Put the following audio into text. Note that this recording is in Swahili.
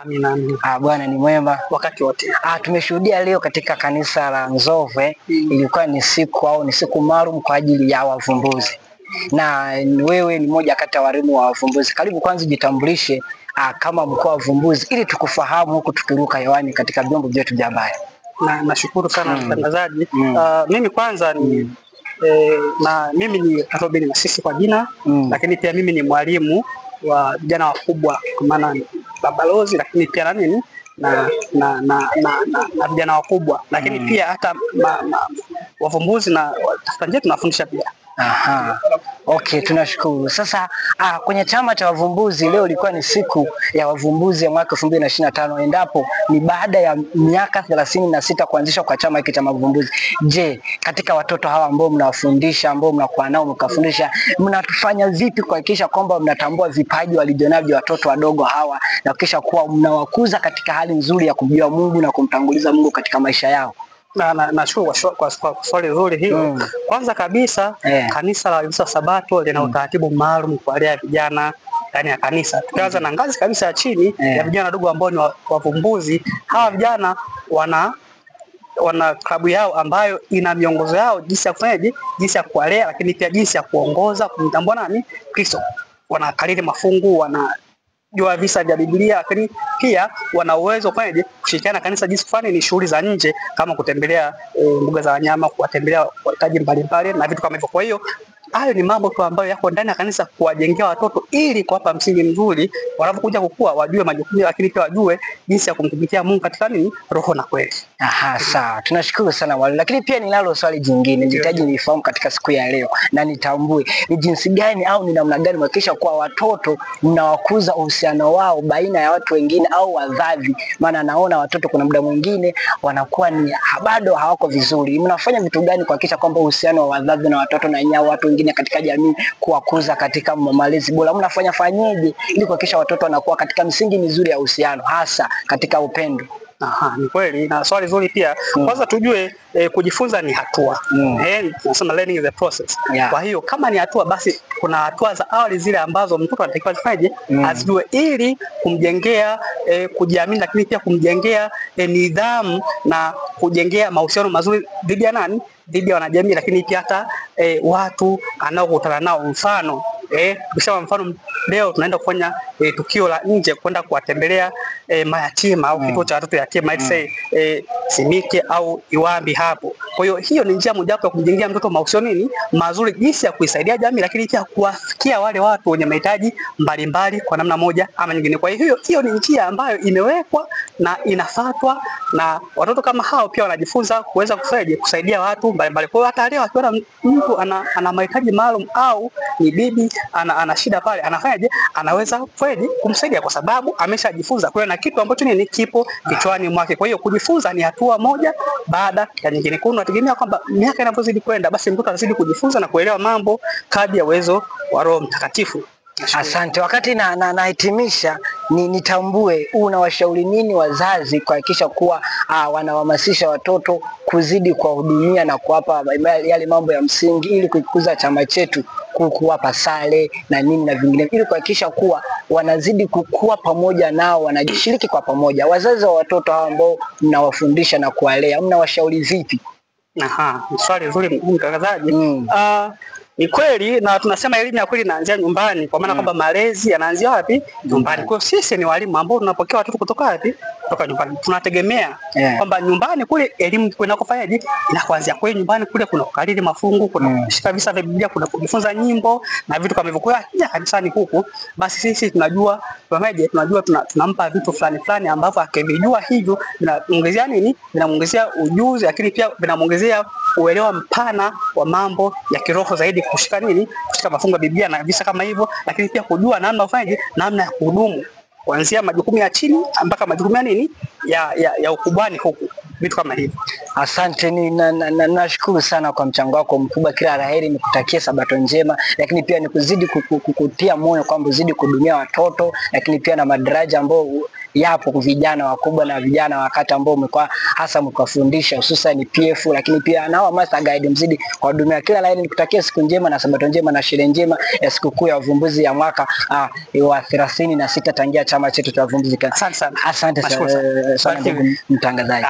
Amina. Bwana ni mwema Wakati wote. Tumeshuhudia leo katika kanisa la Nzove ilikuwa ni siku maalum kwa ajili ya wavumbuzi. Na wewe ni mmoja kati ya walimu wa wavumbuzi. Karibu kwanza jitambulishe kama mkuu wa wavumbuzi ili tukufahamu huku tukiruka hewani katika vyombo vyetu vya habari. Nashukuru sana mtangazaji. Mimi kwanza ni mimi ni Robin Masisi kwa jina, lakini pia mimi ni mwalimu wa vijana wakubwa kwa maana babalozi, lakini pia na nini na vijana wakubwa, lakini pia hata wavumbuzi na tafuta njia tunafundisha pia. Okay, tunashukuru. Sasa kwenye chama cha wavumbuzi leo ilikuwa ni siku ya wavumbuzi ya mwaka 2025 endapo ni baada ya miaka 36 kuanzishwa kwa chama hiki cha wavumbuzi. Je, katika watoto hawa ambao mnawafundisha, ambao mnakuwa nao mkafundisha, mnatufanya vipi kuhakikisha kwamba mnatambua vipaji walivyo watoto wadogo hawa na kisha kuwa mnawakuza katika hali nzuri ya kumjua Mungu na kumtanguliza Mungu katika maisha yao? Nashukuru kwa swali zuri hilo. Kwanza kabisa kanisa la Waadventista Sabato lina utaratibu maalum kwa wale vijana ndani ya kanisa. Tukianza na ngazi kabisa ya chini ya vijana wadogo ambao ni wavumbuzi. Hawa vijana wana klabu yao ambayo ina miongozo yao jinsi ya kufanyaje, jinsi ya kuwalea, lakini pia jinsi ya kuongoza kumtambua nani Kristo. Wanakariri mafungu, wanajua visa vya Biblia, lakini pia wana uwezo kufanyaje kushirikiana na kanisa jinsi kufanya ni shughuli za nje kama kutembelea mbuga za wanyama, kuwatembelea wahitaji mbalimbali na vitu kama hivyo. Kwa hiyo hayo ni mambo tu ambayo yako ndani ya kanisa kuwajengea watoto ili kuwapa msingi mzuri wanapokuja kukua, wajue majukumu, lakini pia wajue jinsi ya kumtumikia Mungu katika nini, roho na kweli. Sawa. Tunashukuru sana walimu. Lakini pia ninalo swali jingine, nihitaji nifahamu katika siku ya leo na nitambue ni jinsi gani au ni namna gani kuhakikisha kwa watoto mnawakuza uhusiano wao baina ya watu wengine au wazazi. Maana naona watoto kuna muda mwingine wanakuwa ni bado hawako vizuri. Mnafanya vitu gani kuhakikisha kwamba uhusiano wa wazazi na watoto na nyao watu wengine katika jamii kuwakuza katika malezi bora? Mnafanyaje ili kuhakikisha watoto wanakuwa katika msingi mizuri ya uhusiano hasa katika upendo? Ni kweli na swali zuri pia. Kwanza tujue kujifunza ni hatua. Tunasema learning is a process. Kwa hiyo kama ni hatua, basi kuna hatua za awali zile ambazo mtoto anatakiwa afanyaje, azijue ili kumjengea kujiamini, lakini pia kumjengea nidhamu na kujengea mahusiano mazuri dhidi ya nani, dhidi ya wanajamii, lakini pia hata watu anaokutana nao. Mfano tukisema mfano leo tunaenda kufanya tukio la nje, kwenda kuwatembelea mayatima au kituo cha watoto yatima, let's say Simike au Iwambi hapo. Kwa hiyo ni njia moja ya kumjengea mtoto mahusiano mazuri, jinsi ya kuisaidia jamii, lakini pia kuwafikia wale watu wenye mahitaji mbalimbali kwa namna moja ama nyingine. Kwa hiyo ni njia ambayo imewekwa na inafuatwa, na watoto kama hao pia wanajifunza kuweza kusaidia watu mbalimbali. Kwa hiyo hata leo akiona mtu ana mahitaji maalum au ni bibi ana shida pale, anafanyaje, anaweza kweli kumsaidia kwa sababu ameshajifunza. Kwa hiyo na kitu ambacho ni kipo kichwani mwake. Kwa hiyo kujifunza ni hatua moja baada ya nyingine. Kwa hiyo tunategemea kwamba miaka inapozidi kwenda, basi mtoto anazidi kujifunza na kuelewa mambo kadri ya uwezo wa Roho Mtakatifu. Asante. Wakati nahitimisha nitambue unawashauri nini wazazi kuhakikisha kuwa wanawahamasisha watoto kuzidi kuwahudumia na kuwapa yale mambo ya msingi ili kukuza chama chetu, kuwapa sare na nini na vingine, ili kuhakikisha kuwa wanazidi kukua pamoja nao, wanajishiriki kwa pamoja. Wazazi wa watoto hao ambao mnawafundisha na kuwalea, mnawashauri vipi? Ni swali zuri mtangazaji. Ni kweli, na tunasema elimu ya kweli inaanzia nyumbani, kwa maana kwamba malezi yanaanzia wapi? Nyumbani. Kwa hiyo sisi ni walimu ambao tunapokea watoto kutoka wapi? Kutoka nyumbani. Tunategemea kwamba nyumbani kule elimu inakofanyaje, inakuanzia kwa nyumbani kule. Kuna kukariri mafungu, kuna kushika visa vya Biblia, kuna kujifunza nyimbo na vitu kama hivyo. Kwa hiyo kanisani huku, basi sisi tunajua tunampa vitu fulani ambavyo akivijua hivyo vinamuongezea nini? Vinamuongezea ujuzi, lakini pia vinamuongezea uelewa mpana wa mambo ya kiroho zaidi, kushika mafungu ya Biblia na visa kama hivyo, lakini pia kujua namna ya kuhudumu kuanzia majukumu ya chini mpaka majukumu ya ukubwani huku. vitu kama hivi. Asante, nashukuru sana kwa mchango wako mkubwa. Kila laheri, nikutakie Sabato njema, lakini pia nikuzidi kukutia moyo kwamba uzidi kuhudumia watoto, lakini pia na madaraja ambao yapo vijana wakubwa na vijana wakati ambao umekuwa hasa mkafundisha hususan PF, lakini pia nao master guide mzidi kwa hudumia. Kila laheri, nikutakie siku njema na Sabato njema na sherehe njema ya sikukuu ya uvumbuzi ya mwaka wa 36 tangia chama chetu cha uvumbuzi. Asante sana mtangazaji.